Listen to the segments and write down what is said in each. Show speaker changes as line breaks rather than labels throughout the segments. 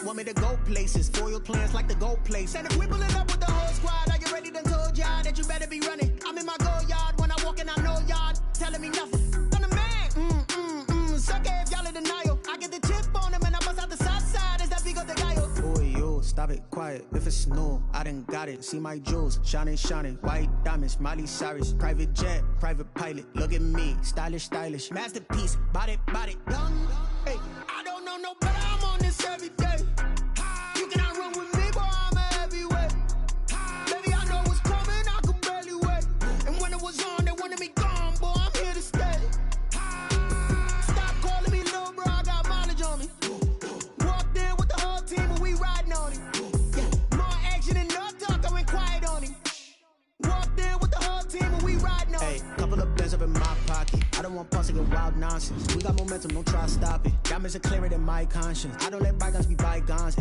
want me to go places. Foil plans like the gold place. And if we pulling up with the whole squad, are you ready? Done told y'all that you better be running. I'm in my go yard. When I walk in, I know y'all telling me nothing. I'm the man. Sucker if y'all in denial. I get the chip on him and I bust out the south side. Is that big of the guy? Boy, yo, stop it, quiet. If it's new, I done got it. See my jewels, shining, shining. White diamonds, Miley Cyrus. Private jet, private pilot. Look at me, stylish, stylish. Masterpiece, body, young. Hey, I don't know no better. I'm on this every day. You cannot run with me, boy. I'm a heavyweight. Baby, I know what's coming. I could barely wait. And when it was on, they wanted me gone, boy. I'm here to stay. Stop calling me little bro. I got mileage on me. Walked in with the whole team and we riding on it. Yeah, more action and no talk. I went quiet on him. Walked in with the whole team and we riding on it. Hey, couple of bands up in my pocket. I don't want pussy and wild nonsense. We got momentum, don't try to stop it. Diamonds are clearer than my conscience. I don't let bygones be bygones.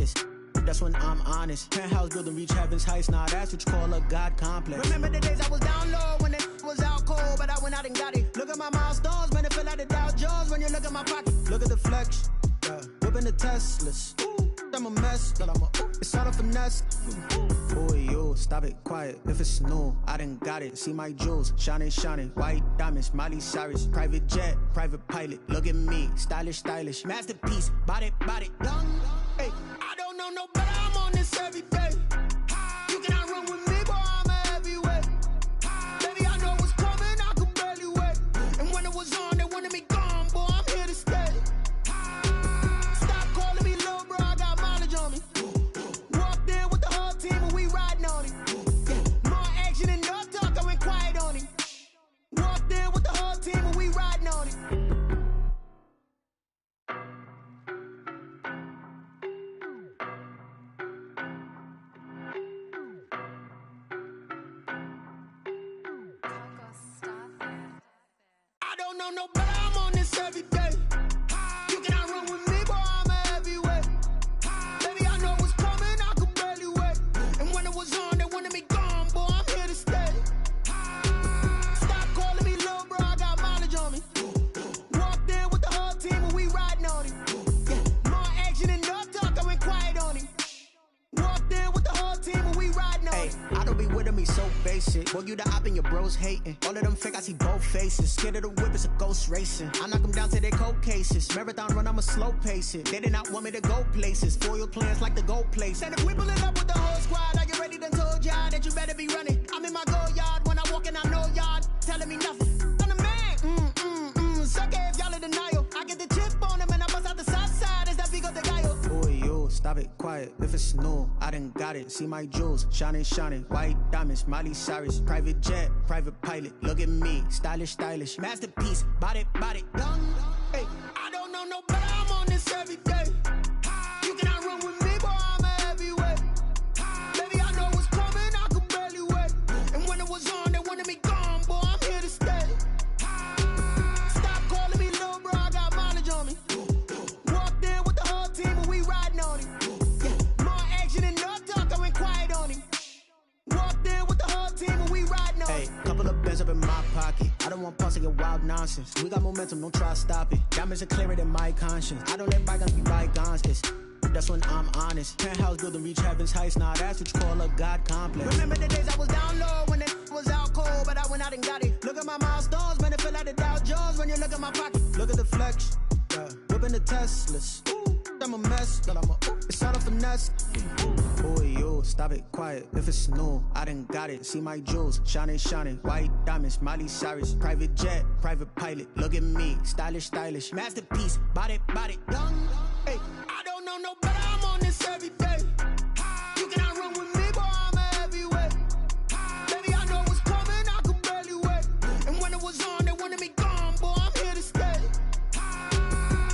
That's when I'm honest. Penthouse building, reach heaven's heights. Now that's what you call a God complex. Remember the days I was down low when it was out cold, but I went out and got it. Look at my milestones, man, it feel like the Dow Jones when you look at my pocket. Look at the flex, whipping the Teslas. I'm a mess, but it's all a finesse. Boy, yo, stop it, quiet. If it's new, I done got it. See my jewels, shining, shining. White diamonds, Miley Cyrus. Private jet, private pilot. Look at me, stylish, stylish. Masterpiece, body, young. Hey, I don't know no better. I'm on this every day. You cannot run with me, boy. I'm a heavyweight. Baby, I know what's coming. I could barely wait. And when it was on, they wanted me gone, boy. I'm here to stay. Stop calling me little bro. I got mileage on me. Walked in with the whole team and we riding on it. Yeah, more action and no talk. I went quiet on him. Walked in with the whole team and we riding on it. I don't know no better. I'm on this every day. You cannot run with me, boy. I'm a heavyweight. Baby, I know what's coming. I could barely wait. And when it was on, they wanted me gone, boy. I'm here to stay. Stop calling me little bro. I got mileage on me. Walked in with the whole team and we riding on it. Yeah, more action and no talk. I went quiet on him. Walked in with the whole team and we riding on it. I don't be with me so basic. Boy, you the op and your bros hating. All of them fake, I see both faces. Scared of the whip, it's a ghost racing. I knock them down to their cold cases. Marathon run, I'ma slow pace it. They did not want me to go places. Foil plans like the gold place. And if we pulling up with the whole squad, are you ready? Done told y'all that you better be running. I'm in my go yard. When I walk in, I know y'all telling me nothing. I'm the man. Sucker if y'all in denial. I get the chip on him and I bust out the south side. Is that big of the guy? Boy, yo, stop it, quiet. If it's new, I done got it. See my jewels, shining, shining. White diamonds, Miley Cyrus. Private jet, private pilot. Look at me, stylish, stylish. Masterpiece, body, young. Hey, I don't know no better. I'm on this every day. You cannot run with me, boy. I'm a heavyweight. Baby, I know what's coming. I could barely wait. And when it was on, they wanted me gone, boy. I'm here to stay. Stop calling me little bro. I got mileage on me. Walked in with the whole team and we riding on it. Yeah, more action and no talk. I went quiet on him. Walked in with the whole team and we riding on it. Hey, couple of bands up in my pocket. I don't want pussy and wild nonsense. We got momentum, don't try to stop it. Diamonds are clearer than my conscience. I don't let bygones be bygones. That's when I'm honest. Penthouse building, reach heaven's heights. Now that's what you call a God complex. Remember the days I was down low when it was out cold, but I went out and got it. Look at my milestones, man, it feel like the Dow Jones when you look at my pocket. Look at the flex, whipping the Teslas. I'm a mess, but it's all a finesse. Boy, yo, stop it, quiet. If it's new, I done got it. See my jewels, shining, shining. White diamonds, Miley Cyrus. Private jet, private pilot. Look at me, stylish, stylish. Masterpiece, body, young. Hey, I don't know no better. I'm on this every day. You cannot run with me, boy. I'm a heavyweight. Baby, I know what's coming. I could barely wait. And when it was on, they wanted me gone, boy. I'm here to stay.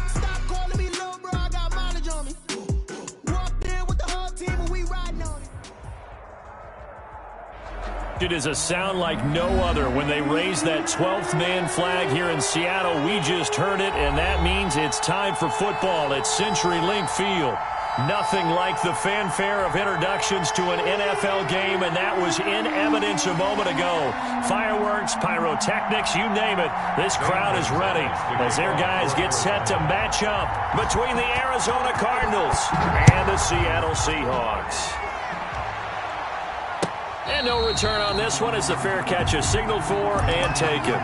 Stop calling me little bro. I got mileage on me. Walked in with the whole team and we riding on it.
It is a sound like no other when they raise that 12th man flag here in Seattle. We just heard it, and that means it's time for football at CenturyLink Field. Nothing like the fanfare of introductions to an NFL game, and that was in evidence a moment ago. Fireworks, pyrotechnics, you name it. This crowd is ready as their guys get set to match up between the Arizona Cardinals and the Seattle Seahawks. And no return on this one as the fair catch is signaled for and taken.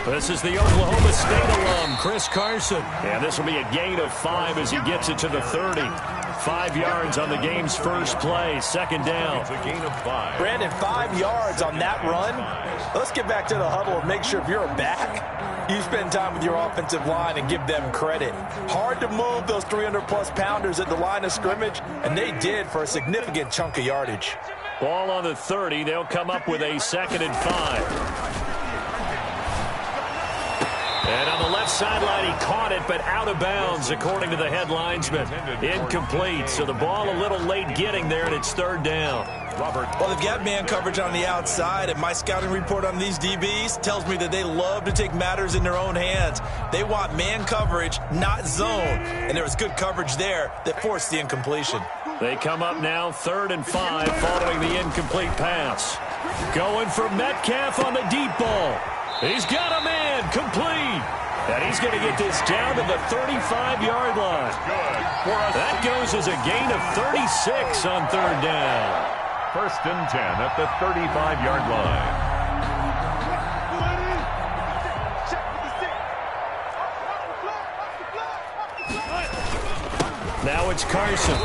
This is the Oklahoma State alum, Chris Carson. And this will be a gain of 5 as he gets it to the 30. 5 yards on the game's first play, second down.
It's a gain of 5.
Brandon, 5 yards on that run. Let's get back to the huddle and make sure if you're a back, you spend time with your offensive line and give them credit. Hard to move those 300-plus pounders at the line of scrimmage, and they did for a significant chunk of yardage.
Ball on the 30. They'll come up with a 2nd and 5. And on the left sideline, he caught it, but out of bounds, according to the headlinesman. Incomplete, so the ball a little late getting there, and it's 3rd down.
Well, they've got man coverage on the outside, and my scouting report on these DBs tells me that they love to take matters in their own hands. They want man coverage, not zone, and there was good coverage there that forced the incompletion.
They come up now 3rd and 5 following the incomplete pass. Going for Metcalf on the deep ball. He's got a man, complete. And he's going to get this down to the 35-yard line. That goes as a gain of 36 on 3rd down.
1st and 10 at the 35-yard line.
Now it's Carson.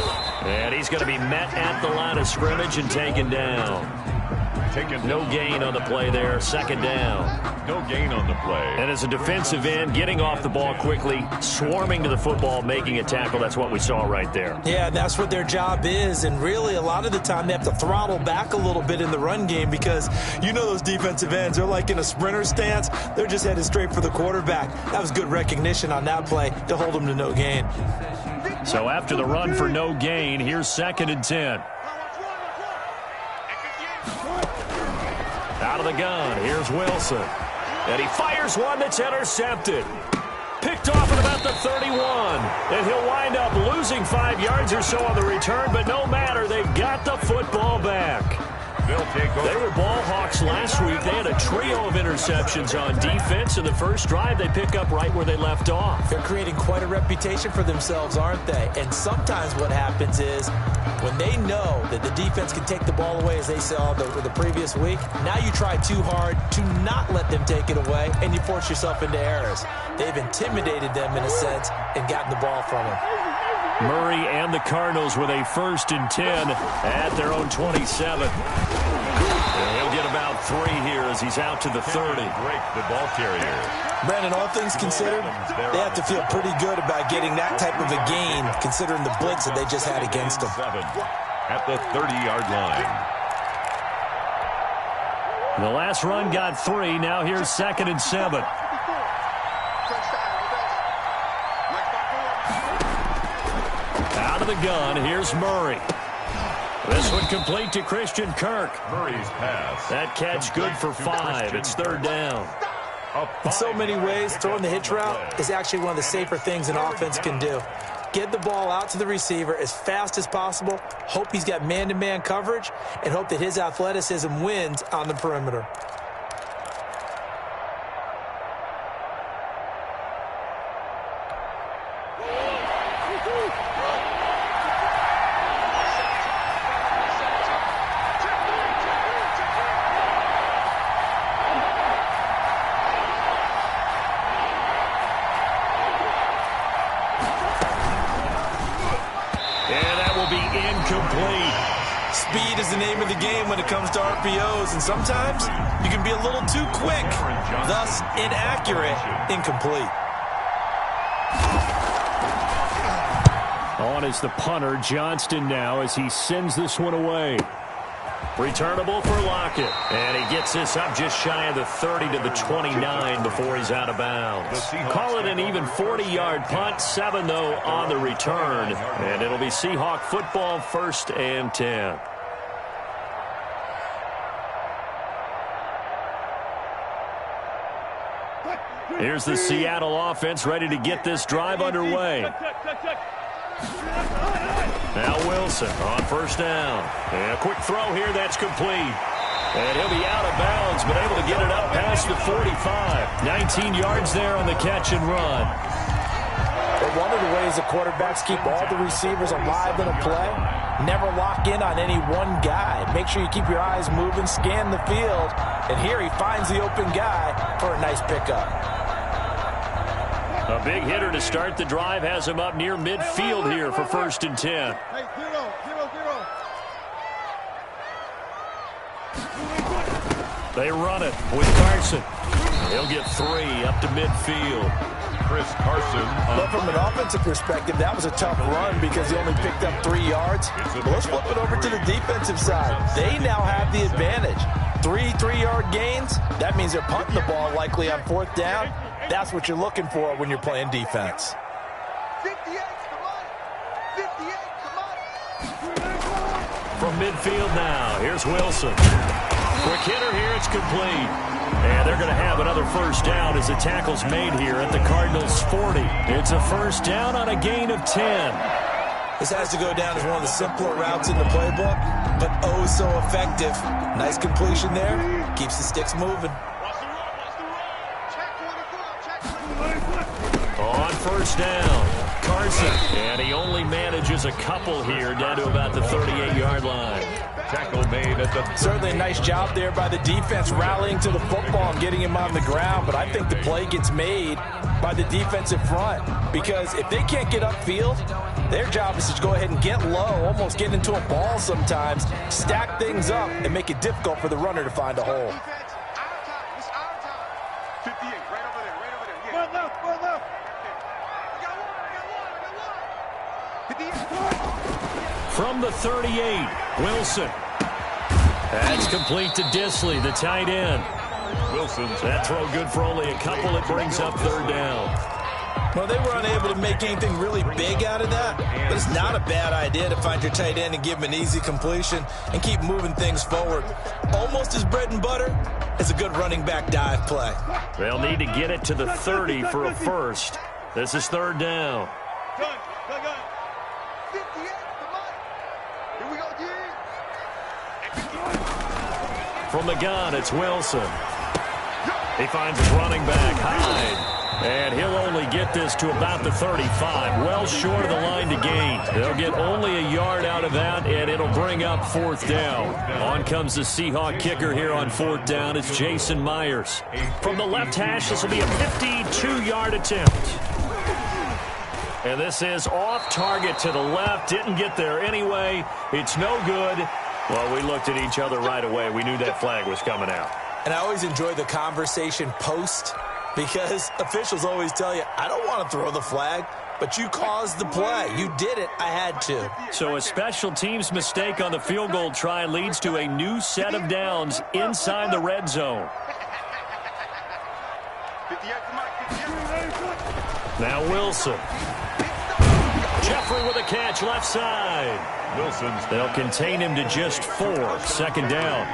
And he's going to be met at the line of scrimmage and taken down. No gain on the play there. 2nd down.
No gain on the play.
And as a defensive end, getting off the ball quickly, swarming to the football, making a tackle. That's what we saw right there.
Yeah, that's what their job is. And really, a lot of the time, they have to throttle back a little bit in the run game because you know those defensive ends, they're like in a sprinter stance. They're just headed straight for the quarterback. That was good recognition on that play to hold them to no gain.
So after the run for no gain, here's 2nd and 10. Out of the gun, here's Wilson. And he fires one that's intercepted. Picked off at about the 31. And he'll wind up losing 5 yards or so on the return, but no matter, they've got the football back.
They'll take over.
They were ball hawks last week. They had a trio of interceptions on defense. In the first drive, they pick up right where they left off.
They're creating quite a reputation for themselves, aren't they? And sometimes what happens is when they know that the defense can take the ball away, as they saw the previous week, now you try too hard to not let them take it away, and you force yourself into errors. They've intimidated them in a sense and gotten the ball from them.
Murray and the Cardinals with a 1st and 10 at their own 27. And he'll get about 3 here as he's out to the 30.
Break the ball carrier.
Brandon, all things considered, they have to feel pretty good about getting that type of a gain, considering the blitz that they just had against them.
At the 30-yard line.
The last run got 3. Now here's 2nd and 7. Out of the gun, here's Murray. This one complete to Christian Kirk.
Murray's pass.
That catch good for 5. It's 3rd down.
In so many ways, throwing the hitch route is actually one of the safer things an offense can do. Get the ball out to the receiver as fast as possible, hope he's got man-to-man coverage, and hope that his athleticism wins on the perimeter. Speed is the name of the game when it comes to RPOs, and sometimes you can be a little too quick, thus inaccurate, incomplete.
On is the punter, Johnston now, as he sends this one away. Returnable for Lockett. And he gets this up just shy of the 30 to the 29 before he's out of bounds. Call it an even 40-yard punt. 7, though, on the return. And it'll be Seahawk football, 1st and 10. Here's the Seattle offense ready to get this drive underway. Now Wilson on 1st down. And a quick throw here that's complete. And he'll be out of bounds, but able to get it up past the 45. 19 yards there on the catch and run.
But one of the ways the quarterbacks keep all the receivers alive in a play, never lock in on any one guy. Make sure you keep your eyes moving, scan the field. And here he finds the open guy for a nice pickup.
A big hitter to start the drive has him up near midfield here for 1st and 10. They run it with Carson. He'll get 3 up to midfield.
Chris Carson.
But from an offensive perspective, that was a tough run because he only picked up 3 yards. But let's flip it over to the defensive side. They now have the advantage. 3 3-yard gains. That means they're punting the ball likely on 4th down. That's what you're looking for when you're playing defense.
58, come on. 58, come on.
From midfield now, here's Wilson. Quick hitter here, it's complete. And they're going to have another 1st down as the tackle's made here at the Cardinals' 40. It's a 1st down on a gain of 10.
This has to go down as one of the simpler routes in the playbook, but oh so effective. Nice completion there. Keeps the sticks moving.
On 1st down, Carson. And he only manages a couple here down to about the 38-yard line.
Tackle made at the...
Certainly a nice job there by the defense rallying to the football and getting him on the ground. But I think the play gets made by the defensive front. Because if they can't get upfield, their job is to go ahead and get low, almost get into a ball sometimes, stack things up, and make it difficult for the runner to find a hole.
From the 38, Wilson. That's complete to Disley, the tight end.
Wilson's.
That throw good for only a couple. It brings up 3rd down.
Well, they were unable to make anything really big out of that, but it's not a bad idea to find your tight end and give him an easy completion and keep moving things forward. Almost as bread and butter as a good running back dive play.
They'll need to get it to the 30 for a 1st. This is 3rd down. From the gun, it's Wilson. He finds his running back, Hyde. And he'll only get this to about the 35. Well short of the line to gain. They'll get only a yard out of that, and it'll bring up 4th down. On comes the Seahawk kicker here on 4th down. It's Jason Myers. From the left hash, this will be a 52-yard attempt. And this is off target to the left. Didn't get there anyway. It's no good. Well, we looked at each other right away. We knew that flag was coming out.
And I always enjoy the conversation post because officials always tell you, I don't want to throw the flag, but you caused the play. You did it. I had to.
So a special teams mistake on the field goal try leads to a new set of downs inside the red zone. Now Wilson. Jeffrey with a catch left side.
Wilson's.
They'll contain him to just 4. 2nd down.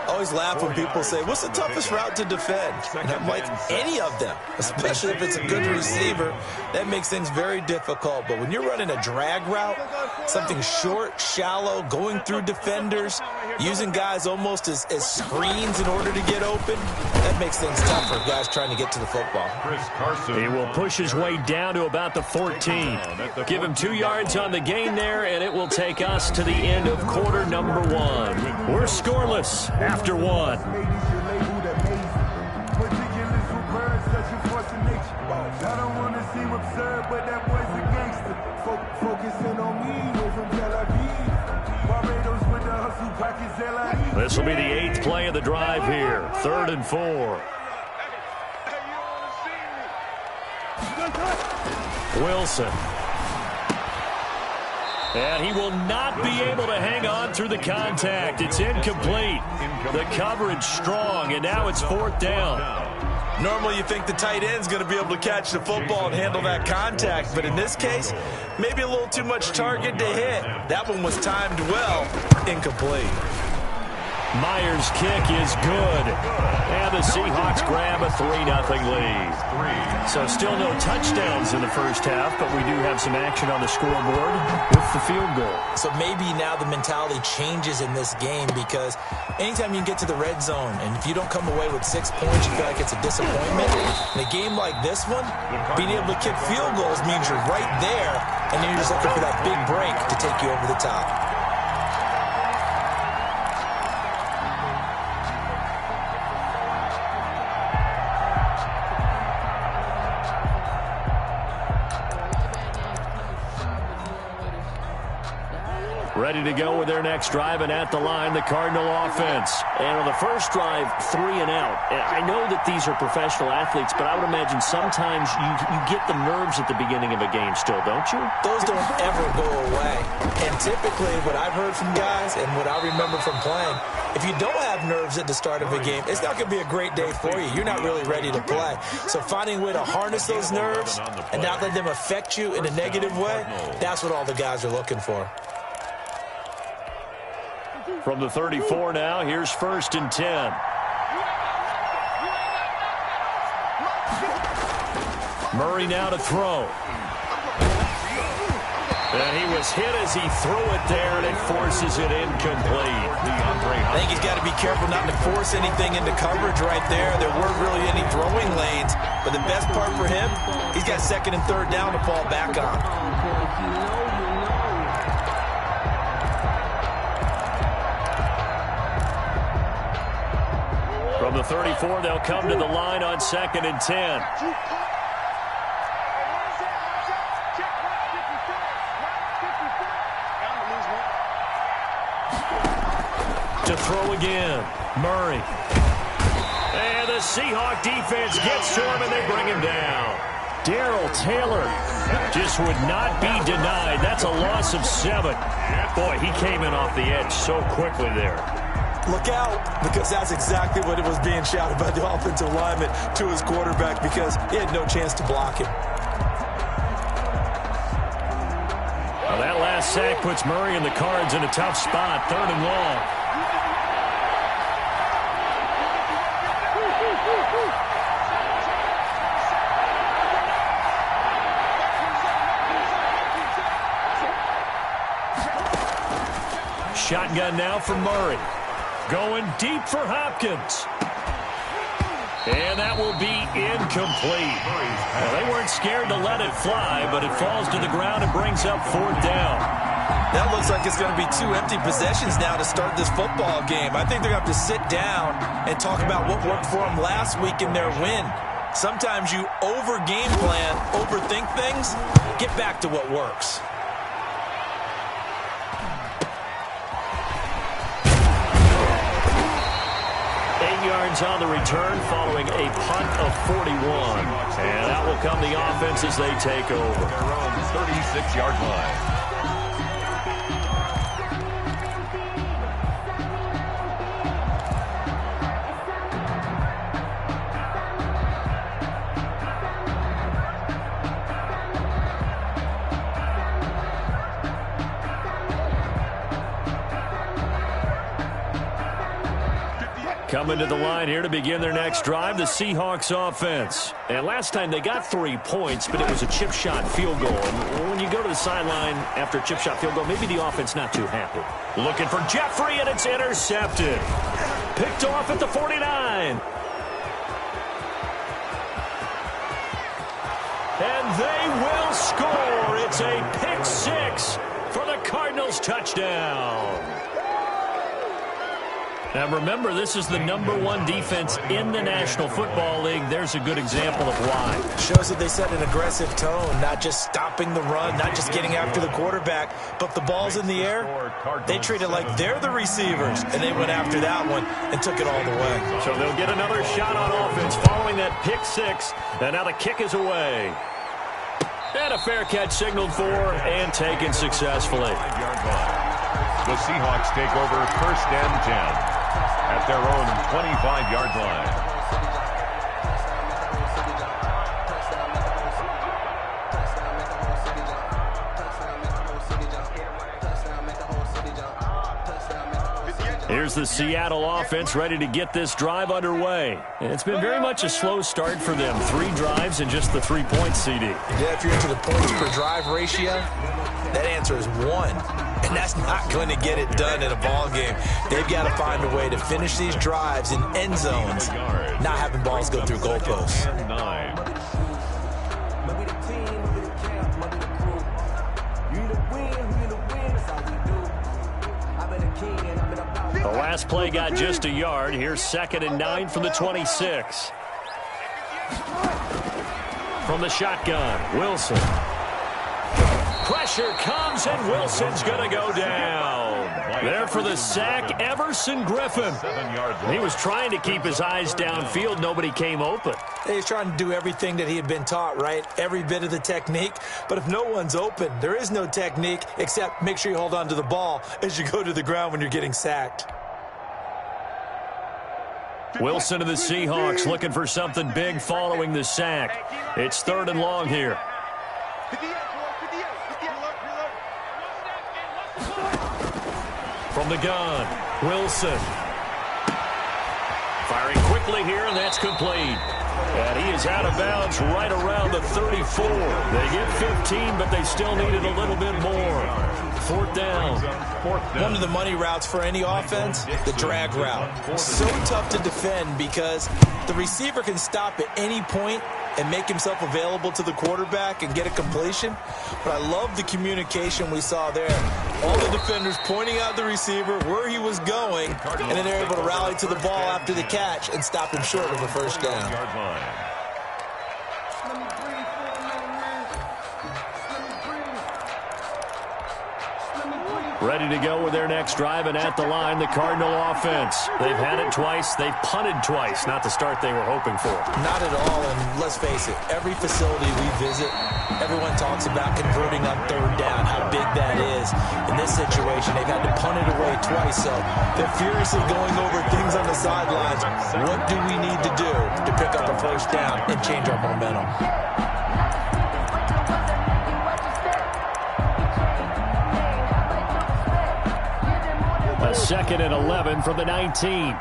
I always laugh when people say, what's the toughest route to defend? And I'm like, any of them, especially if it's a good receiver. That makes things very difficult. But when you're running a drag route, something short, shallow, going through defenders, using guys almost as screens in order to get open, that makes things tough for guys trying to get to the football.
Chris Carson.
He will push his way down to about the 14. Give him 2 yards on the gain there, and it will take us to the end of quarter number 1. We're scoreless after 1. This will be the 8th play of the drive here. 3rd and 4. Wilson. And he will not be able to hang on through the contact. It's incomplete. The coverage strong, and now it's 4th down.
Normally you think the tight end's going to be able to catch the football and handle that contact, but in this case, maybe a little too much target to hit. That one was timed well, incomplete.
Myers' kick is good. And the Seahawks grab a 3-0 lead. So still no touchdowns in the first half, but we do have some action on the scoreboard with the field goal. So maybe now the mentality changes in this game because anytime you can get to the red zone, and if you don't come away with 6 points, you feel like it's a disappointment. In a game like this one, being able to kick field goals means you're right there, and then you're just looking for that big break to take you over the top. Ready to go with their next drive, and at the line, the Cardinal offense. And on the first drive, 3 and out. I know that these are professional athletes, but I would imagine sometimes you get the nerves at the beginning of a game still, don't you?
Those don't ever go away. And typically, what I've heard from guys and what I remember from playing, if you don't have nerves at the start of a game, it's not going to be a great day for you. You're not really ready to play. So finding a way to harness those nerves and not let them affect you in a negative way, that's what all the guys are looking for.
From the 34 now, here's 1st and 10. Murray now to throw. And he was hit as he threw it there, and it forces it incomplete.
I think he's got to be careful not to force anything into coverage right there. There weren't really any throwing lanes, but the best part for him, he's got 2nd and 3rd down to fall back on.
From the 34, they'll come to the line on 2nd and 10. To throw again, Murray. And the Seahawk defense gets to him, and they bring him down. Darrell Taylor just would not be denied. That's a loss of 7. Boy, he came in off the edge so quickly there.
Look out, because that's exactly what it was being shouted by the offensive lineman to his quarterback because he had no chance to block him.
Well, that last sack puts Murray and the Cards in a tough spot, 3rd and long. Shotgun now for Murray. Going deep for Hopkins. And that will be incomplete. Well, they weren't scared to let it fly, but it falls to the ground and brings up 4th down.
That looks like it's going to be 2 empty possessions now to start this football game. I think they're going to have to sit down and talk about what worked for them last week in their win. Sometimes you over-game plan, overthink things, get back to what works.
Yards on the return following a punt of 41. And out will come the offense as they take over.
Their own 36-yard line.
Coming to the line here to begin their next drive, the Seahawks offense. And last time they got 3 points, but it was a chip shot field goal. And when you go to the sideline after a chip shot field goal, maybe the offense not too happy. Looking for Jeffrey, and it's intercepted. Picked off at the 49. And they will score. It's a pick 6 for the Cardinals touchdown. Now remember, this is the #1 defense in the National Football League. There's a good example of why.
Shows that they set an aggressive tone, not just stopping the run, not just getting after the quarterback, but the ball's in the air. They treat it like they're the receivers, and they went after that one and took it all the way.
So they'll get another shot on offense following that pick 6, and now the kick is away. And a fair catch signaled for and taken successfully.
The Seahawks take over 1st and 10 at their own 25-yard line.
Here's the Seattle offense ready to get this drive underway. And it's been very much a slow start for them. 3 drives and just the 3 points, CD.
Yeah, if you're into the points per drive ratio, that answer is 1. And that's not going to get it done in a ball game. They've got to find a way to finish these drives in end zones, not having balls go through goalposts.
The last play got just a yard. Here's 2nd and 9 from the 26. From the shotgun, Wilson. Pressure comes, and Wilson's going to go down. There for the sack, Everson Griffin. He was trying to keep his eyes downfield. Nobody came open.
He's trying to do everything that he had been taught, right? Every bit of the technique. But if no one's open, there is no technique except make sure you hold on to the ball as you go to the ground when you're getting sacked.
Wilson and the Seahawks looking for something big following the sack. It's 3rd and long here. From the gun, Wilson. Firing quickly here, and that's complete. And he is out of bounds right around the 34. They get 15, but they still needed a little bit more. 4th down.
One of the money routes for any offense, the drag route. So tough to defend because the receiver can stop at any point and make himself available to the quarterback and get a completion. But I love the communication we saw there. All the defenders pointing out the receiver where he was going, and then they're able to rally to the ball after the catch and stop him short of a 1st down.
Ready to go with their next drive, and at the line, the Cardinal offense. They've had it twice. They've punted twice. Not the start they were hoping for.
Not at all, and let's face it, every facility we visit, everyone talks about converting on 3rd down, how big that is. In this situation, they've had to punt it away twice, so they're furiously going over things on the sidelines. What do we need to do to pick up a 1st down and change our momentum?
A 2nd and 11 from the 19.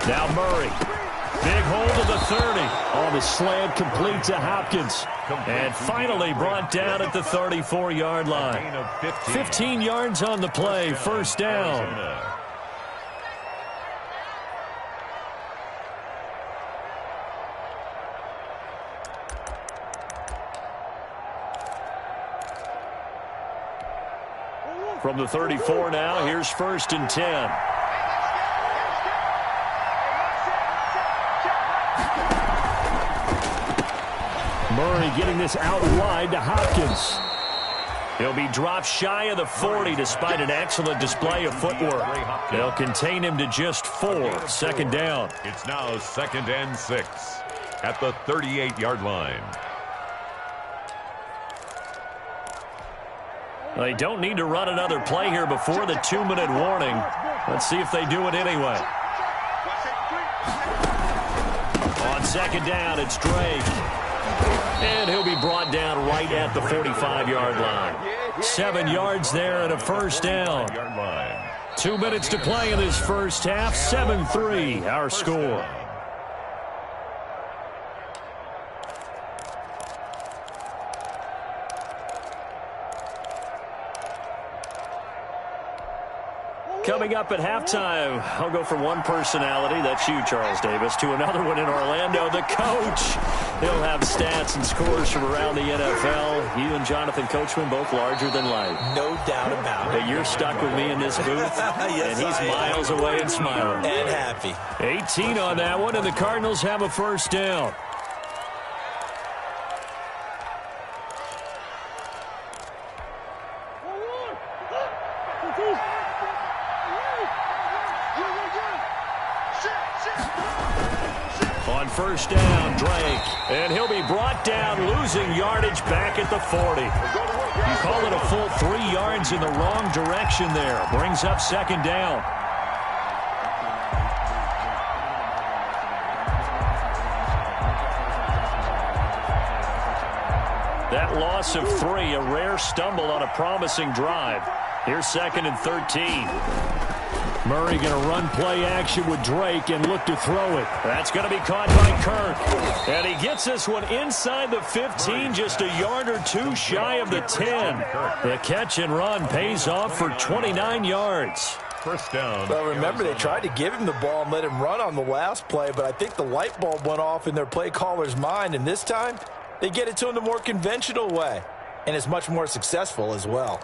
Now Murray. Big hold of the 30. On the slant, complete to Hopkins. And finally brought down at the 34-yard line. 15 yards on the play, 1st down. From the 34 now, here's 1st and 10. Murray getting this out wide to Hopkins. He'll be dropped shy of the 40 despite an excellent display of footwork. They'll contain him to just 4. 2nd down.
It's now 2nd and 6 at the 38-yard line.
They don't need to run another play here before the 2-minute warning. Let's see if they do it anyway. On 2nd down, it's Drake. And he'll be brought down right at the 45-yard line. 7 yards there and a 1st down. 2 minutes to play in this 1st half. 7-3, our score. Coming up at halftime, I'll go from one personality, that's you, Charles Davis, to another one in Orlando, the coach. He'll have stats and scores from around the NFL. You and Jonathan Coachman, both larger than life.
No doubt about it.
But you're stuck with me in this booth,
yes,
and he's miles away and smiling.
And happy.
18 on that one, and the Cardinals have a 1st down. first down, Drake. And he'll be brought down, losing yardage back at the 40. You call it a full 3 yards in the wrong direction there. Brings up second down. That loss of 3, a rare stumble on a promising drive. Here's 2nd and 13. Murray going to run play action with Drake and look to throw it. That's going to be caught by Kirk. And he gets this one inside the 15, just a yard or 2 shy of the 10. The catch and run pays off for 29 yards.
First down.
Well, remember, they tried to give him the ball and let him run on the last play, but I think the light bulb went off in their play caller's mind, and this time they get it to him the more conventional way, and it's much more successful as well.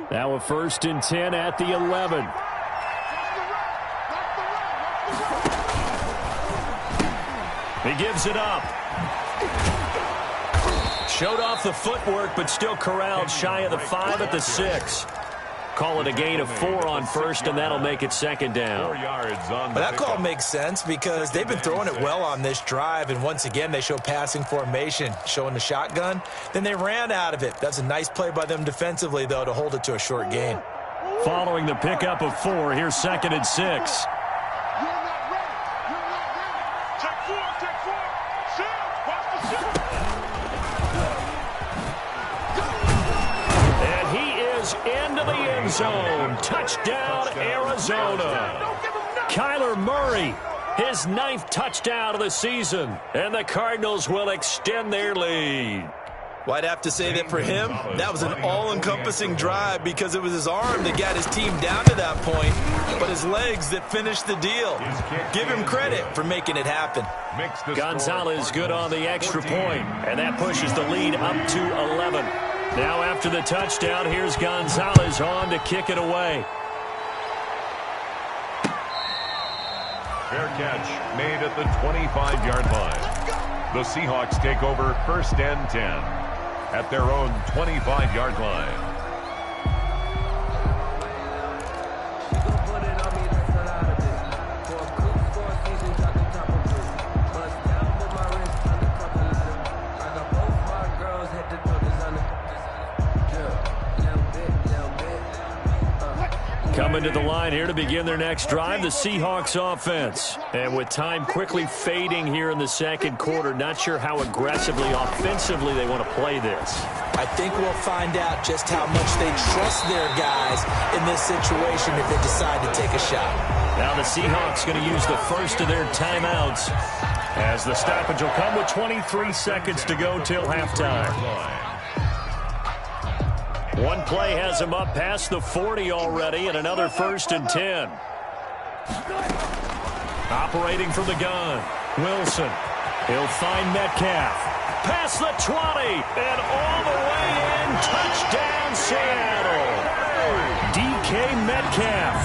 Now a 1st and 10 at the 11. He gives it up. Showed off the footwork, but still corralled shy of the 5 at the 6. Call it a gain of 4 on 1st, and that'll make it 2nd down.
4 yards on
But that call makes sense because they've been throwing it well on this drive, and once again they show passing formation, showing the shotgun. Then they ran out of it. That's a nice play by them defensively, though, to hold it to a short gain.
Following the pickup of 4, here's 2nd and 6. Into the end zone. Touchdown, Arizona. Kyler Murray, his 9th touchdown of the season, and the Cardinals will extend their lead.
Well, I'd have to say that for him, that was an all-encompassing drive because it was his arm that got his team down to that point, but his legs that finished the deal. Give him credit for making it happen.
Gonzalez good on the extra point, and that pushes the lead up to 11. Now after the touchdown, here's Gonzalez on to kick it away.
Fair catch made at the 25-yard line. The Seahawks take over 1st and 10 at their own 25-yard line.
Coming to the line here to begin their next drive, the Seahawks offense. And with time quickly fading here in the 2nd quarter, not sure how aggressively, offensively they want to play this.
I think we'll find out just how much they trust their guys in this situation if they decide to take a shot.
Now the Seahawks going to use the first of their timeouts as the stoppage will come with 23 seconds to go till halftime. One play has him up past the 40 already, and another 1st and 10. Operating from the gun, Wilson. He'll find Metcalf. Past the 20, and all the way in. Touchdown, Seattle. DK Metcalf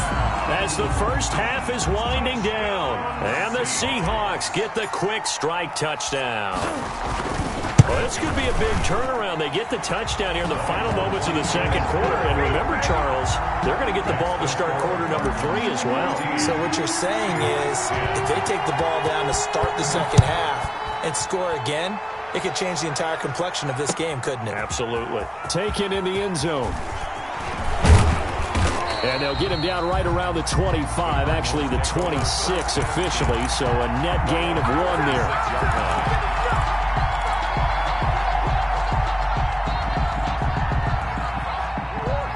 as the first half is winding down. And the Seahawks get the quick strike touchdown. Well, this could be a big turnaround. They get the touchdown here in the final moments of the 2nd quarter. And remember, Charles, they're going to get the ball to start quarter number 3 as well.
So what you're saying is if they take the ball down to start the 2nd half and score again, it could change the entire complexion of this game, couldn't it?
Absolutely. Taken in the end zone. And they'll get him down right around the 25, actually the 26 officially, so a net gain of 1 there.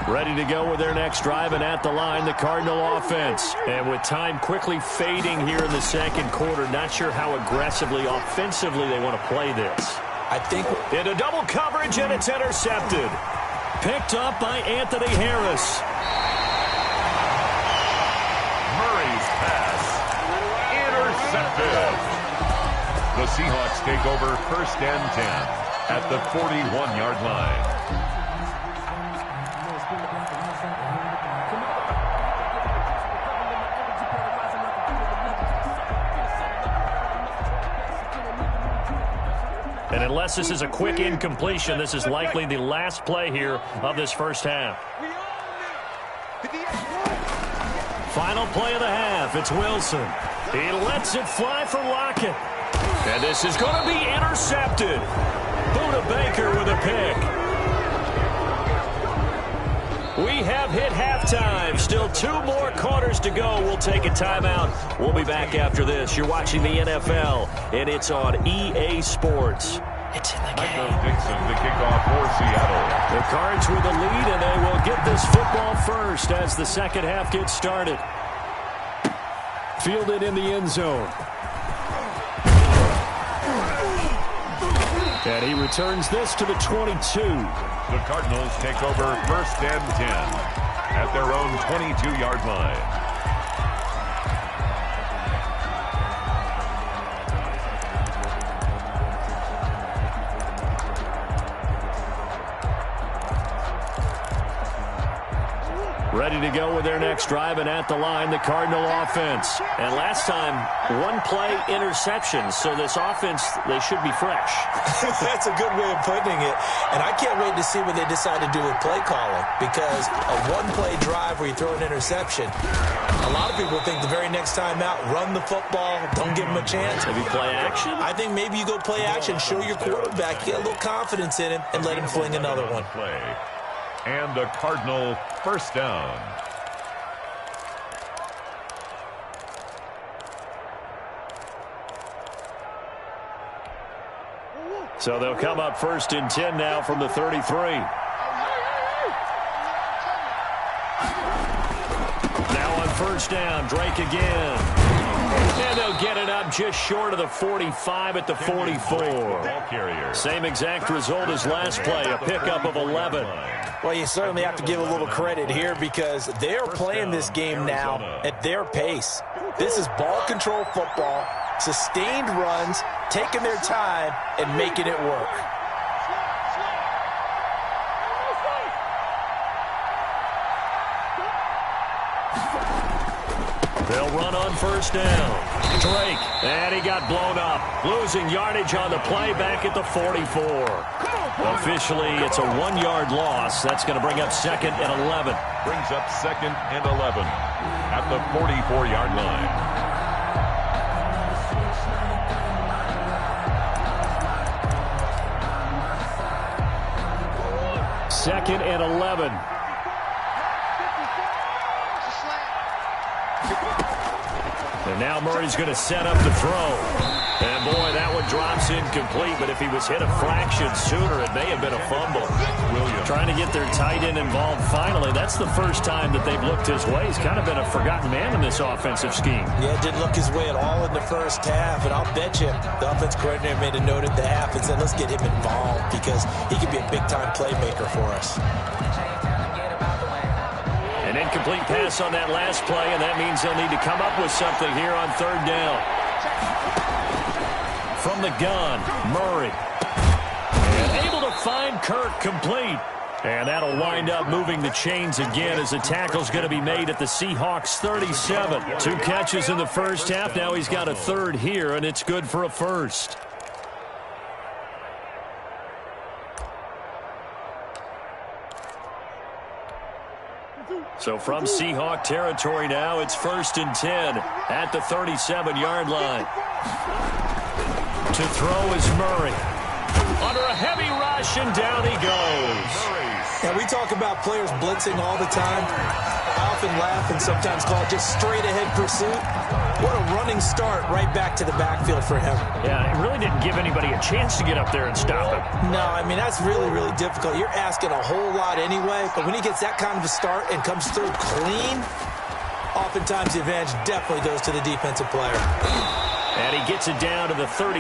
Ready to go with their next drive, and at the line, the Cardinal offense. And with time quickly fading here in the 2nd quarter, not sure how aggressively, offensively they want to play this.
I think
into double coverage, and it's intercepted. Picked up by Anthony Harris.
Murray's pass intercepted. The Seahawks take over 1st and 10 at the 41-yard line.
And unless this is a quick incompletion, this is likely the last play here of this first half. Final play of the half. It's Wilson. He lets it fly for Lockett. And this is going to be intercepted. Buda Baker with a pick. We have hit halftime. Still 2 more quarters to go. We'll take a timeout. We'll be back after this. You're watching the NFL, and it's on EA Sports. It's in the game.
Dixon to kick off for Seattle.
The Cards with the lead, and they will get this football first as the second half gets started. Fielded in the end zone. And he returns this to the 22.
The Cardinals take over first and 10 at their own 22-yard line.
Ready to go with their next drive, and at the line, the Cardinal offense. And last time, 1-play interception, so this offense, they should be fresh.
That's a good way of putting it. And I can't wait to see what they decide to do with play calling, because a 1-play drive where you throw an interception, a lot of people think the very next time out, run the football, don't give them a chance.
Maybe play action?
I think maybe you go play action, show your quarterback, get a little confidence in him, and let him fling another one.
And a Cardinal first down.
So they'll come up first and 10 now from the 33. Now on first down, Drake again. And they'll get it up just short of the 45 at the 44. Same exact result as last play, a pickup of 11.
Well, you certainly have to give a little credit here because they're playing this game now at their pace. This is ball control football, sustained runs, taking their time, and making it work.
They'll run on first down. Drake, and he got blown up. Losing yardage on the play back at the 44. Officially, it's a 1-yard loss. That's going to bring up second and 11.
Brings up second and 11 at the 44-yard line.
Second and 11. And now Murray's going to set up the throw. And, boy, that one drops incomplete. But if he was hit a fraction sooner, it may have been a fumble. Williams trying to get their tight end involved finally. That's the first time that they've looked his way. He's kind of been a forgotten man in this offensive scheme.
Yeah, didn't look his way at all in the first half. And I'll bet you the offense coordinator made a note at the half and said, let's get him involved because he could be a big-time playmaker for us.
An incomplete pass on that last play, and that means they'll need to come up with something here on third down. From the gun, Murray. And able to find Kirk complete. And that'll wind up moving the chains again as the tackle's going to be made at the Seahawks 37. 2 catches in the first half. Now he's got a third here, and it's good for a first. So from Seahawk territory now, it's first and 10 at the 37-yard line. To throw is Murray. Under a heavy rush, and down he goes.
Yeah, we talk about players blitzing all the time. I often laugh and sometimes call it just straight-ahead pursuit. What a running start right back to the backfield for him.
Yeah, it really didn't give anybody a chance to get up there and stop him.
No, I mean, that's really, really difficult. You're asking a whole lot anyway, but when he gets that kind of a start and comes through clean, oftentimes the advantage definitely goes to the defensive player.
And he gets it down to the 32.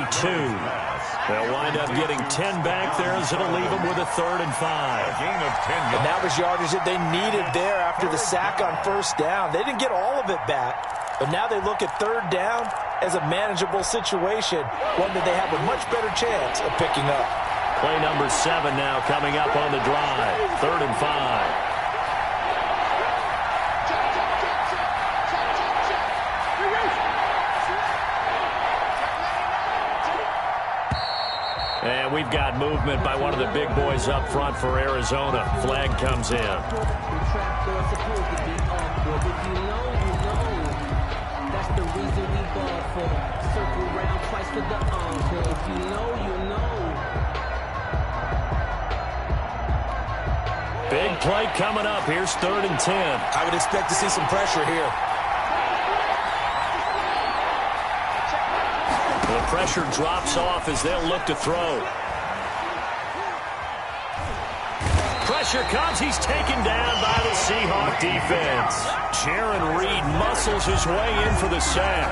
They'll wind up getting 10 back there as it'll leave them with a 3rd and 5.
A gain of 10 yards.
And that was yardage that they needed there after the sack on first down. They didn't get all of it back, but now they look at third down as a manageable situation, one that they have a much better chance of picking up.
Play number 7 now coming up on the drive. 3rd and 5. And we've got movement by one of the big boys up front for Arizona. Flag comes in.
the reason we ball for. Circle round twice for the encore. If you know, you know.
Big play coming up. Here's 3rd and 10.
I would expect to see some pressure here.
The pressure drops off as they'll look to throw. Pressure comes. He's taken down by the Seahawks defense. Jaron Reed muscles his way in for the sack.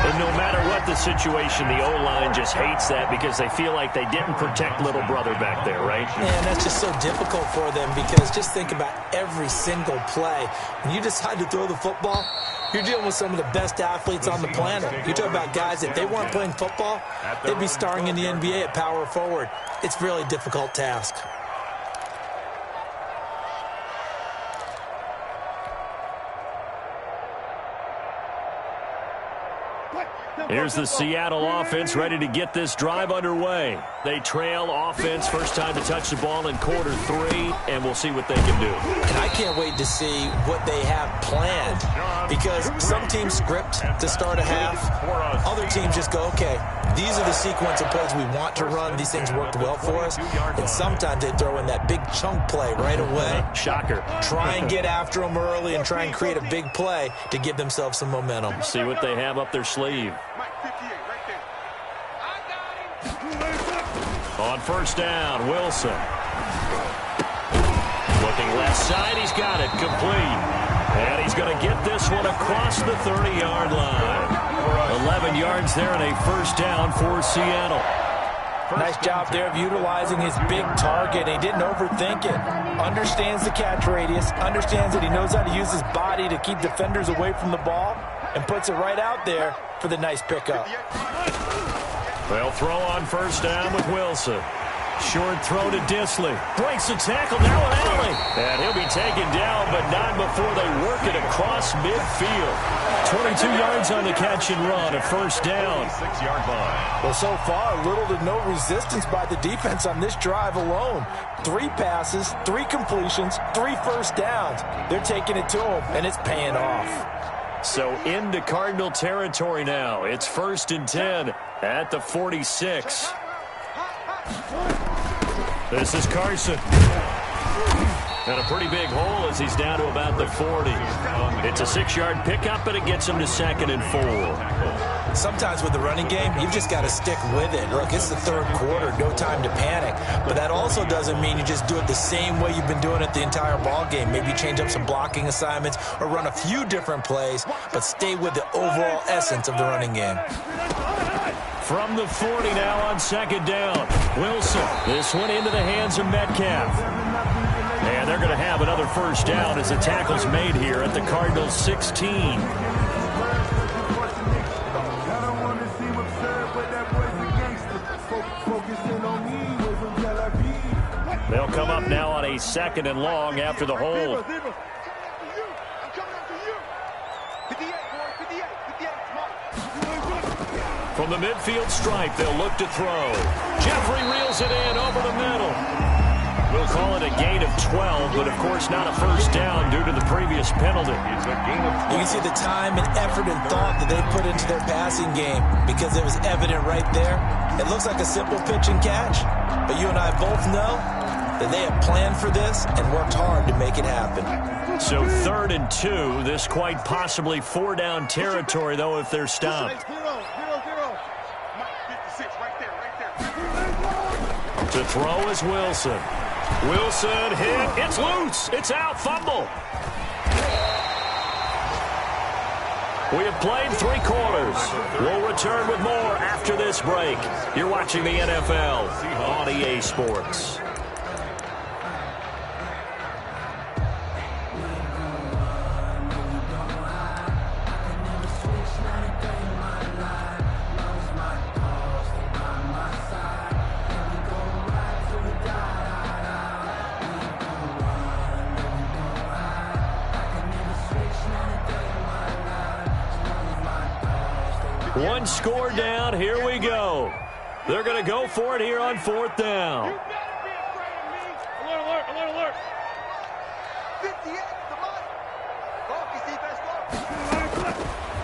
And no matter what the situation, the O-line just hates that because they feel like they didn't protect little brother back there, right?
Man, that's just so difficult for them because just think about every single play. When you decide to throw the football, you're dealing with some of the best athletes on the planet. You talk about guys, if they weren't playing football, they'd be starring in the NBA at power forward. It's a really difficult task.
Here's the Seattle offense ready to get this drive underway. They trail offense first time to touch the ball in quarter 3, and we'll see what they can do.
And I can't wait to see what they have planned because some teams script to start a half. Other teams just go, okay, these are the sequence of plays we want to run. These things worked well for us. And sometimes they throw in that big chunk play right away.
Shocker.
Try and get after them early and try and create a big play to give themselves some momentum.
See what they have up their sleeve. On first down, Wilson. Looking left side, he's got it, complete. And he's going to get this one across the 30-yard line. 11 yards there and a first down for Seattle.
Nice job there of utilizing his big target. He didn't overthink it. Understands the catch radius. Understands that he knows how to use his body to keep defenders away from the ball. And puts it right out there for the nice pickup.
They'll throw on first down with Wilson. Short throw to Disley. Breaks the tackle, now an alley. And he'll be taken down, but not before they work it across midfield. 22 yards on the catch and run, a first down.
6-yard line.
Well, so far, little to no resistance by the defense on this drive alone. 3 passes, 3 completions, 3 first downs. They're taking it to him, and it's paying off.
So into Cardinal territory now. It's 1st and 10 at the 46. This is Carson. And a pretty big hole as he's down to about the 40. It's a 6-yard pickup, but it gets him to 2nd and 4.
Sometimes with the running game, you've just got to stick with it. Look, it's the 3rd quarter, no time to panic. But that also doesn't mean you just do it the same way you've been doing it the entire ball game. Maybe change up some blocking assignments or run a few different plays, but stay with the overall essence of the running game.
From the 40 now on 2nd down. Wilson. This one into the hands of Metcalf. And they're going to have another first down as the tackle's made here at the Cardinals 16. They'll come up now on a 2nd and long after the hold. From the midfield stripe, they'll look to throw. Jeffrey reels it in over the middle. We'll call it a gain of 12, but of course not a first down due to the previous penalty.
You can see the time and effort and thought that they put into their passing game because it was evident right there. It looks like a simple pitch and catch, but you and I both know that they have planned for this and worked hard to make it happen.
So 3rd and 2, this quite possibly 4-down territory, though, if they're stopped. To throw is Wilson. Wilson hit. It's loose. It's out. Fumble. We have played 3 quarters. We'll return with more after this break. You're watching the NFL on EA Sports. One score down. Here we go. They're going to go for it here on 4th down.
You better be afraid of me. Alert, alert, alert, alert. 58, come on. Go, defense, go.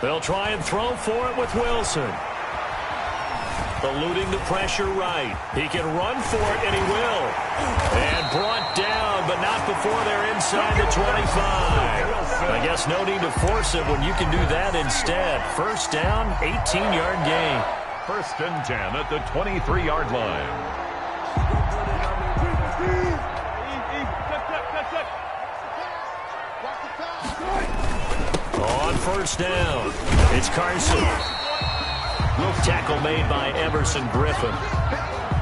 They'll try and throw for it with Wilson. Eluding the pressure right. He can run for it, and he will. And brought down, but not before they're inside the 25. I guess no need to force it when you can do that instead. First down, 18-yard gain.
First and 10 at the 23-yard line.
On first down, it's Carson. Tackle made by Emerson Griffin.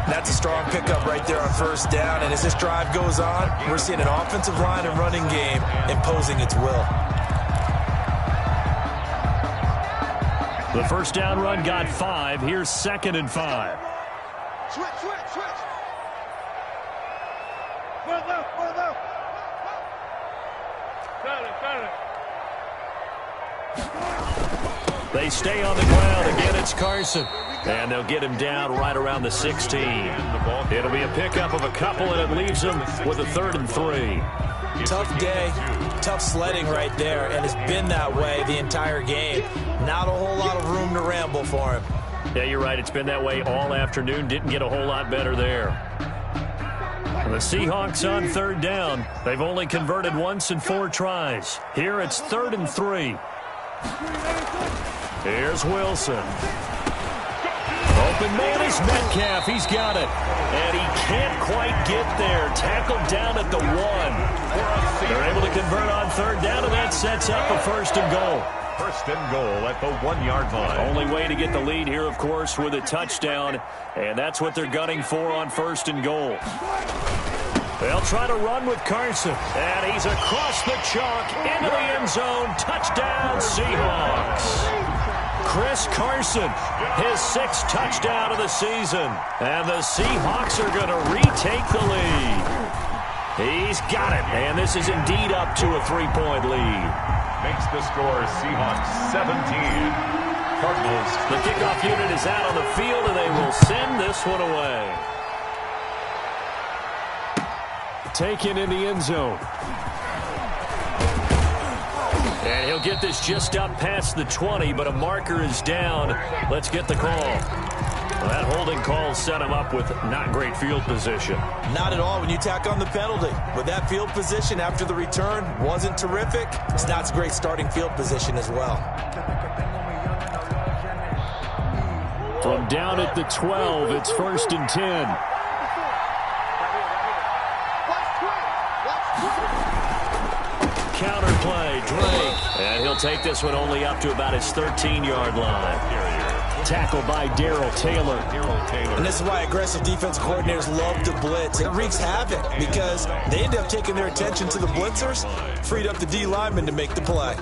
That's a strong pickup right there on first down. And as this drive goes on, we're seeing an offensive line and running game imposing its will.
The first down run got 5. Here's 2nd and 5.
Switch. Left. Got it.
They stay on the ground. Again, it's Carson. And they'll get him down right around the 16. It'll be a pickup of a couple, and it leaves him with a 3rd and 3.
Tough day, tough sledding right there, and it's been that way the entire game. Not a whole lot of room to ramble for him.
Yeah, you're right. It's been that way all afternoon. Didn't get a whole lot better there. And the Seahawks on 3rd down. They've only converted once in 4 tries. Here it's 3rd and 3. Here's Wilson. Open man is Metcalf. He's got it. And he can't quite get there. Tackled down at the 1. They're able to convert on 3rd down, and that sets up a 1st and goal.
1st and goal at the 1-yard line.
Only way to get the lead here, of course, with a touchdown. And that's what they're gunning for on 1st and goal. They'll try to run with Carson. And he's across the chalk into the end zone. Touchdown, Seahawks. Chris Carson, his 6th touchdown of the season. And the Seahawks are going to retake the lead. He's got it. And this is indeed up to a 3-point lead.
Makes the score Seahawks 17. Cardinals.
The kickoff unit is out on the field, and they will send this one away. Taken in the end zone. And he'll get this just up past the 20, but a marker is down. Let's get the call. Well, that holding call set him up with not great field position.
Not at all when you tack on the penalty. With that field position after the return wasn't terrific. It's not a great starting field position as well.
From down at the 12, it's 1st and 10. Counter play, Drake. And he'll take this one only up to about his 13-yard line. Tackled by Darrell Taylor.
And this is why aggressive defensive coordinators love to blitz. It wreaks havoc because they end up taking their attention to the blitzers, freed up the D lineman to make the play.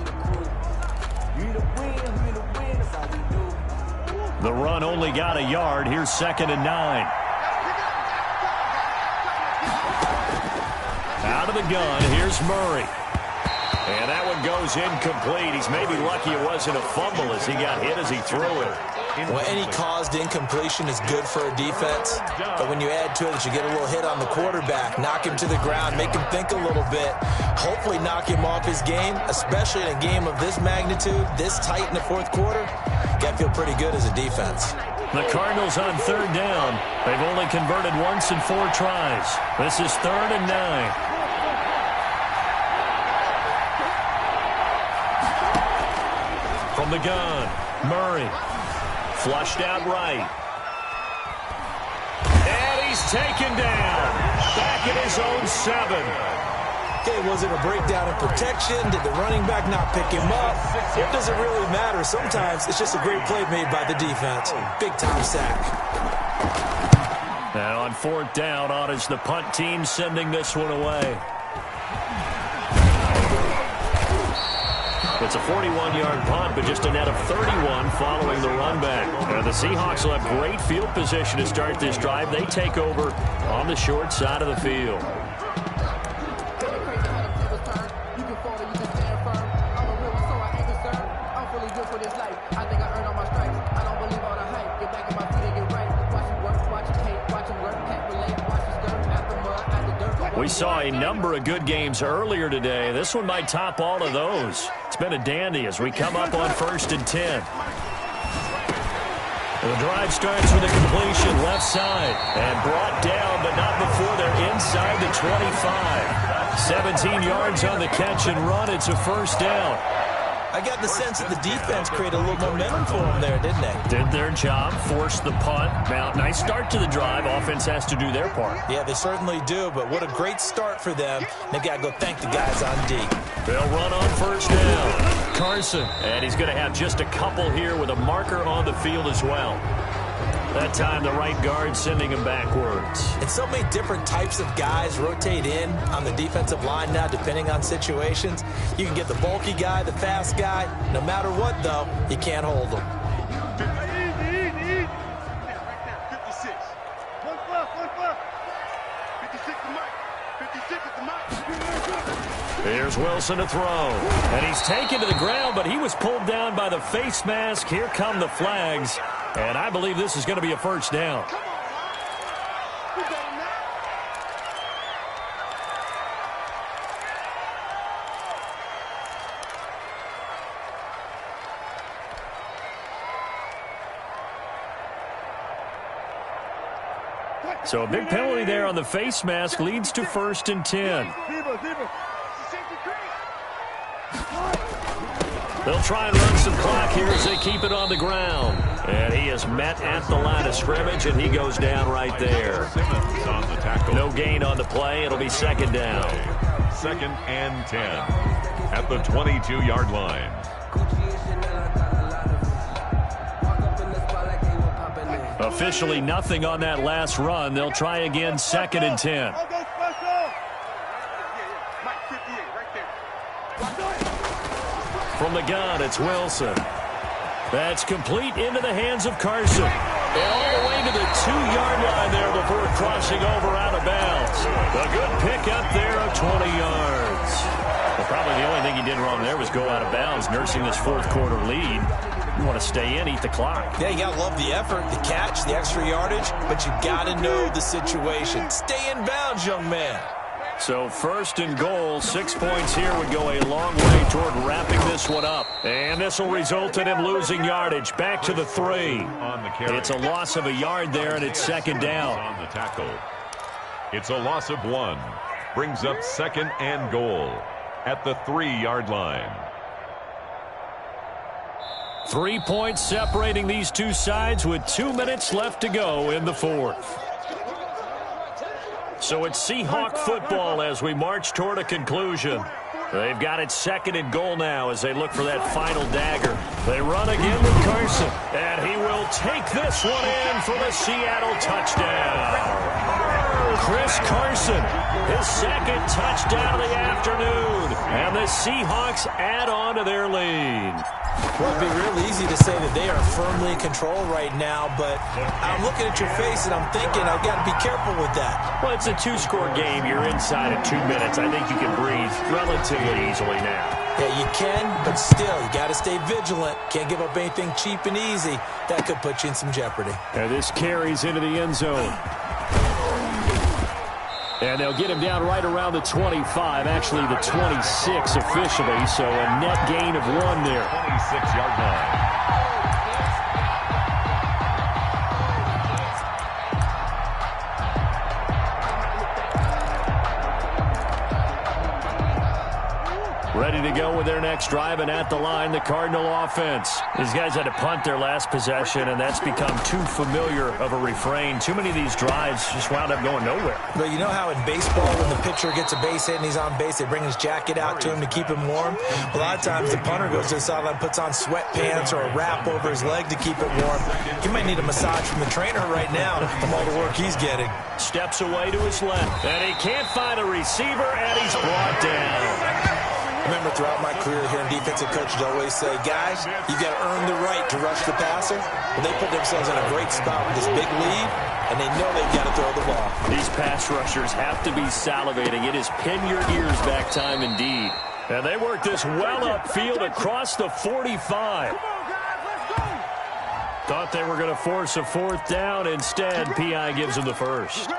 The run only got a yard. Here's 2nd and 9. Out of the gun, here's Murray. And that one goes incomplete. He's maybe lucky it wasn't a fumble as he got hit as he threw it.
Well, any caused incompletion is good for a defense. But when you add to it that you get a little hit on the quarterback, knock him to the ground, make him think a little bit, hopefully knock him off his game, especially in a game of this magnitude, this tight in the 4th quarter, got to feel pretty good as a defense.
The Cardinals on 3rd down. They've only converted once in 4 tries. This is 3rd and 9. From the gun, Murray. Flushed out right. And he's taken down. Back at his own 7.
Okay, was it a breakdown in protection? Did the running back not pick him up? It doesn't really matter. Sometimes it's just a great play made by the defense. Big-time sack.
And on 4th down, on is the punt team sending this one away. It's a 41-yard punt, but just a net of 31 following the run back. And the Seahawks will have great field position to start this drive. They take over on the short side of the field. We saw a number of good games earlier today. This one might top all of those. It's been a dandy as we come up on 1st and 10. The drive starts with a completion left side and brought down, but not before they're inside the 25. 17 yards on the catch and run. It's a first down.
I got the sense that the defense created a little momentum for them there, didn't they?
Did their job, forced the punt. Now, nice start to the drive. Offense has to do their part.
Yeah, they certainly do, but what a great start for them. They got to go thank the guys on D.
They'll run on first down. Carson, and he's going to have just a couple here with a marker on the field as well. That time, the right guard sending him backwards.
And so many different types of guys rotate in on the defensive line now, depending on situations. You can get the bulky guy, the fast guy. No matter what, though, you can't hold them.
Easy. Right there, 56. 56 to Mike. 56 to Mike.
Here's Wilson to throw. And he's taken to the ground, but he was pulled down by the face mask. Here come the flags. And I believe this is going to be a first down. So a big penalty there on the face mask leads to 1st and 10. They'll try and run some clock here as they keep it on the ground. And he is met at the line of scrimmage, and he goes down right there. No gain on the play. It'll be second down.
2nd and 10 at the 22-yard line.
Officially nothing on that last run. They'll try again 2nd and 10. From the gun, it's Wilson. That's complete into the hands of Carson. And all the way to the 2-yard line there before crossing over out of bounds. A good pickup there of 20 yards. Well, probably the only thing he did wrong there was go out of bounds, nursing this 4th quarter lead. You want to stay in, eat the clock.
Yeah, you got to love the effort, the catch, the extra yardage, but you got to know the situation. Stay in bounds, young man.
So 1st and goal, 6 points here would go a long way toward wrapping this one up. And this will result in him losing yardage. Back to the 3. It's a loss of a yard there, and it's 2nd down.
On the tackle. It's a loss of 1. Brings up 2nd and goal at the 3-yard line.
3 points separating these two sides with 2 minutes left to go in the 4th. So it's Seahawk football as we march toward a conclusion. They've got it 2nd and goal now as they look for that final dagger. They run again with Carson, and he will take this one in for the Seattle touchdown. Chris Carson, his 2nd touchdown of the afternoon, and the Seahawks add on to their lead.
Well, it'd be real easy to say that they are firmly in control right now, but I'm looking at your face and I'm thinking I've got to be careful with that.
Well, it's a 2-score game. You're inside of 2 minutes. I think you can breathe relatively easily now.
Yeah, you can, but still, you got to stay vigilant. Can't give up anything cheap and easy. That could put you in some jeopardy.
And this carries into the end zone. And they'll get him down right around the 25, actually the 26 officially, so a net gain of 1 there.
26-yard line.
Ready to go with their next drive, and at the line, the Cardinal offense. These guys had to punt their last possession, and that's become too familiar of a refrain. Too many of these drives just wound up going nowhere.
But you know how in baseball, when the pitcher gets a base hit and he's on base, they bring his jacket out to him to keep him warm? A lot of times the punter goes to the sideline, puts on sweatpants or a wrap over his leg to keep it warm. He might need a massage from the trainer right now from all the work he's getting.
Steps away to his left, and he can't find a receiver, and he's brought down.
I remember throughout my career hearing defensive coaches always say, guys, you've got to earn the right to rush the passer. Well, they put themselves in a great spot with this big lead, and they know they've got to throw the ball.
These pass rushers have to be salivating. It is pin your ears back time indeed. And they work this well upfield across the 45. Thought they were going to force a 4th down. Instead, P.I. gives them the first.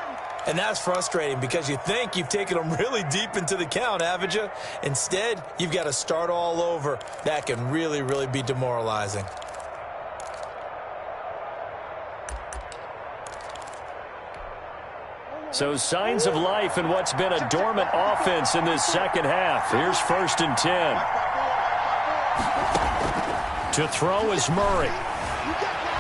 And that's frustrating because you think you've taken them really deep into the count, haven't you? Instead, you've got to start all over. That can really, really be demoralizing.
So signs of life in what's been a dormant offense in this second half. Here's 1st and 10. To throw is Murray.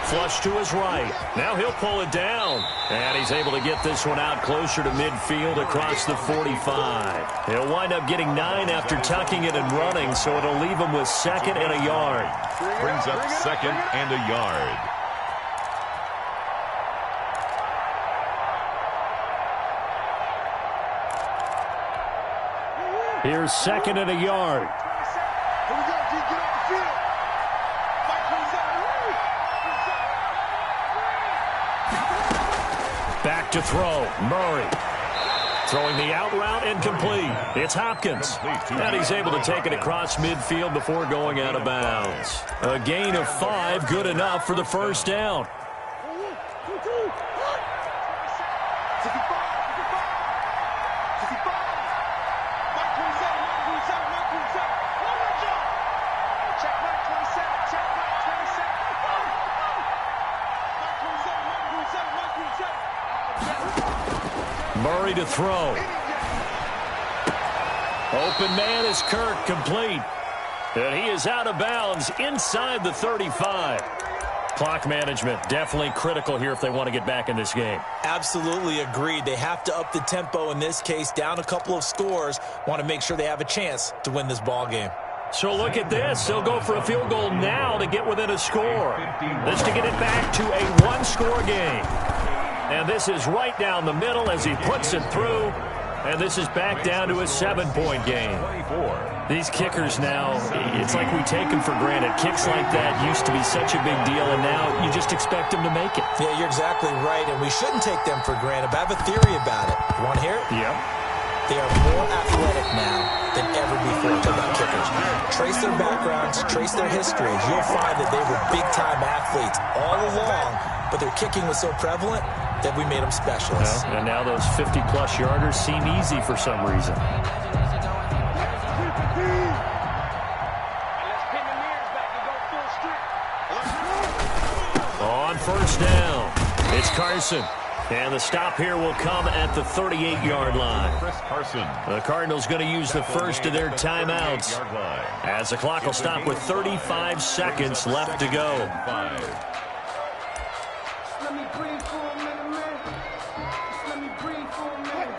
Flush to his right. Now he'll pull it down. And he's able to get this one out closer to midfield across the 45. He'll wind up getting 9 after tucking it and running, so it'll leave him with 2nd and a yard.
Brings up 2nd and a yard.
Here's 2nd and a yard.
Here we go, G. Get off the field.
Back to throw. Murray. Throwing the out route incomplete. It's Hopkins. And he's able to take it across midfield before going out of bounds. A gain of 5, good enough for the first down. Murray to throw. Open man is Kirk, complete. And he is out of bounds inside the 35. Clock management definitely critical here if they want to get back in this game.
Absolutely agreed. They have to up the tempo in this case, down a couple of scores. Want to make sure they have a chance to win this ball game.
So look at this. They'll go for a field goal now to get within a score. This to get it back to a one-score game. And this is right down the middle as he puts it through. And this is back down to a 7-point game. These kickers now, it's like we take them for granted. Kicks like that used to be such a big deal, and now you just expect them to make it.
Yeah, you're exactly right, and we shouldn't take them for granted. But I have a theory about it. You want to hear it?
Yep.
They are more athletic now than ever before. Talk about kickers. Trace their backgrounds, trace their histories. You'll find that they were big-time athletes all along, but their kicking was so prevalent that we made them specialists.
Well, and now those 50-plus yarders seem easy for some reason. On first down, it's Carson. And the stop here will come at the 38-yard line.
Chris Carson.
The Cardinals going to use the first of their timeouts as the clock will stop with 35 seconds left to go.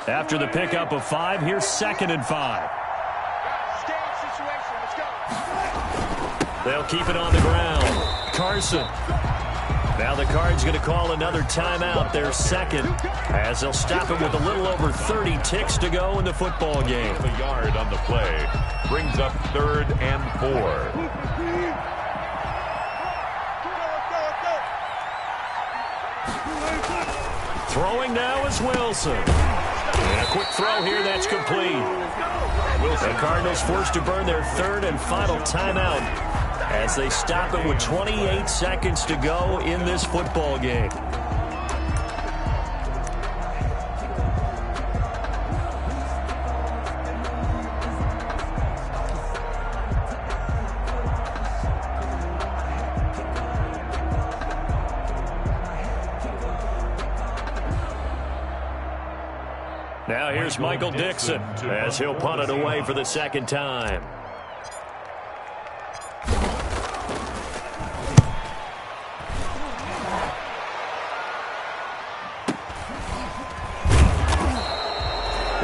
After the pickup of 5, here's 2nd and 5. They'll keep it on the ground. Carson. Now the Cards going to call another timeout, their second, as they'll stop it with a little over 30 ticks to go in the football game.
A yard on the play. Brings up 3rd and 4.
Throwing now is Wilson. And a quick throw here, that's complete. The Cardinals forced to burn their 3rd and final timeout as they stop it with 28 seconds to go in this football game. Now here's Michael Dixon as he'll punt it away for the second time.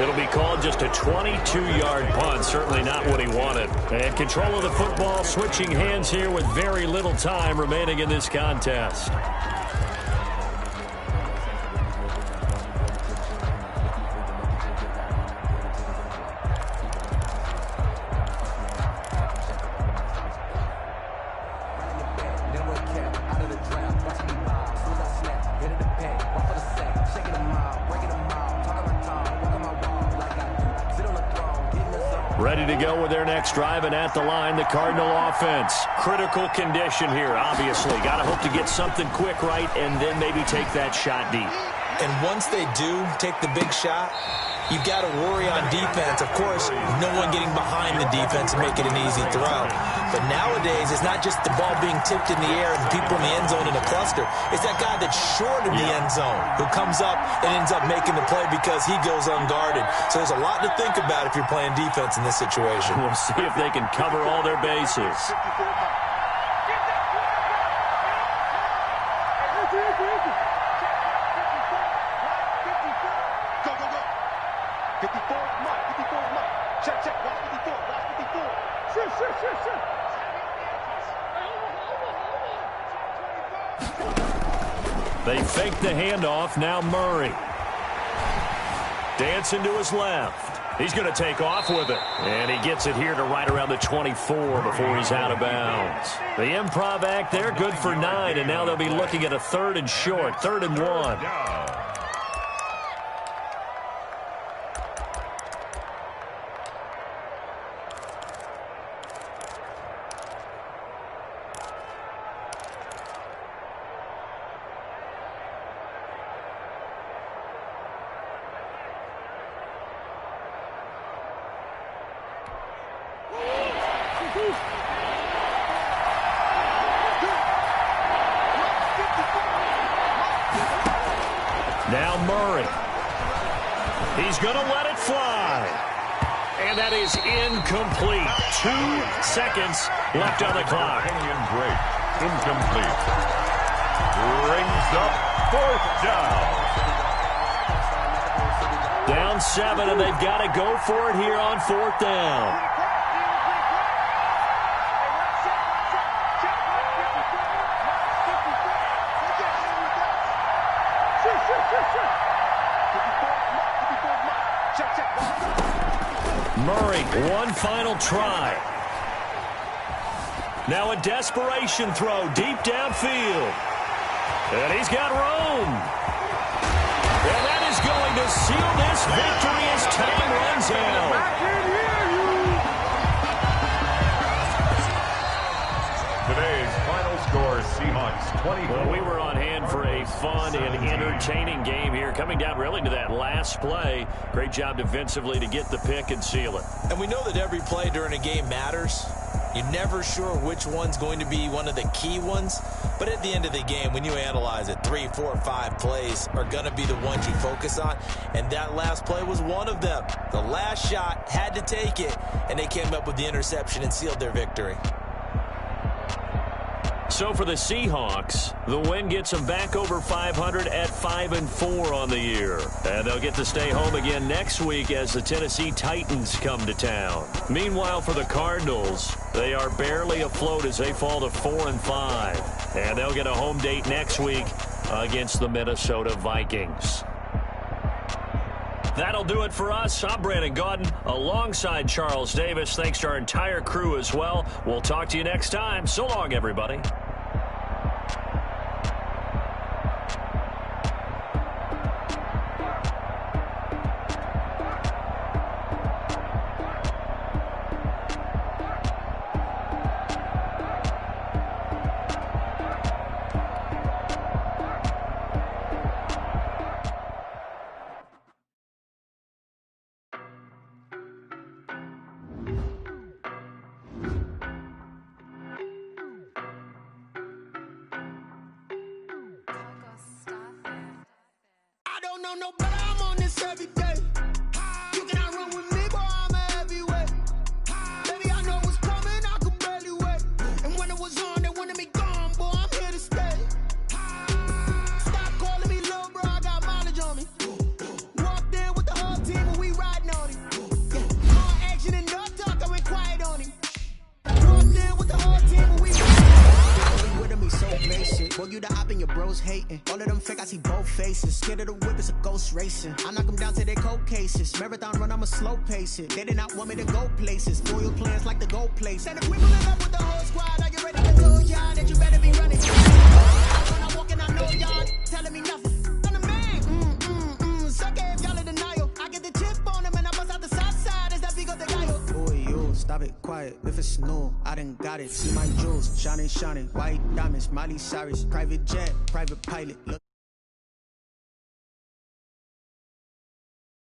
It'll be called just a 22-yard punt, certainly not what he wanted. And control of the football, switching hands here with very little time remaining in this contest. Ready to go with their next drive, and at the line, the Cardinal offense. Critical condition here, obviously. Got to hope to get something quick right and then maybe take that shot deep.
And once they do take the big shot, you've got to worry on defense. Of course, no one getting behind the defense and make it an easy throw. But nowadays, it's not just the ball being tipped in the air and people in the end zone in a cluster. It's that guy that's short of the end zone who comes up and ends up making the play because he goes unguarded. So there's a lot to think about if you're playing defense in this situation.
We'll see if they can cover all their bases. They fake the handoff. Now Murray. Dancing to his left. He's going to take off with it. And he gets it here to right around the 24 before he's out of bounds. The improv act there, good for 9. And now they'll be looking at a 3rd and short, 3rd and 1. Now Murray. He's going to let it fly. And that is incomplete. 2 seconds left on the clock.
Canyon break. Incomplete. Brings up 4th down.
Down 7, and they've got to go for it here on 4th down. Murray, one final try. Now a desperation throw deep downfield. And he's got room. And that is going to seal this victory as time runs out.
Today's final score, Seahawks 20.
Well, we were on hand for a fun and entertaining game here, coming down really to that last play. Great job defensively to get the pick and seal it.
And we know that every play during a game matters. You're never sure which one's going to be one of the key ones. But at the end of the game, when you analyze it, 3, 4, 5 plays are going to be the ones you focus on. And that last play was one of them. The last shot had to take it, and they came up with the interception and sealed their victory.
So for the Seahawks, the win gets them back over 500 at 5-4 on the year. And they'll get to stay home again next week as the Tennessee Titans come to town. Meanwhile, for the Cardinals, they are barely afloat as they fall to 4-5. And they'll get a home date next week against the Minnesota Vikings. That'll do it for us. I'm Brandon Gaudin alongside Charles Davis. Thanks to our entire crew as well. We'll talk to you next time. So long, everybody.
No better, I'm on this every day. You cannot run with me, boy, I'm a heavyweight. Baby, I know what's coming, I could barely wait. And when it was on, they wanted me gone, boy, I'm here to stay. Stop calling me little bro, I got mileage on me. Walked in with the whole team and we riding on him. Yeah. More action and no talk, I went quiet on him. Walked in with the whole team and we riding on him. Me so basic. Boy, you the op and your bros hating. All of them fake, I see both faces. Scared of the whip, it's a ghost racing. I knock them down to their cold cases. Marathon run, I'ma slow pace it. They did not want me to go places. Foil plans like the gold place. And if we pulling up with the whole squad, are you ready to tell y'all that you better be running? When I walk in, I know y'all telling me nothing. I'm the man. Suck it if y'all in denial. I get the chip on them and I bust out the south side. Is that Vigo the guy? Boy, you stop it quiet. If it's new, I done got it. See my jewels, shining, shining. White diamonds, Miley Cyrus. Private jet, private pilot. Look.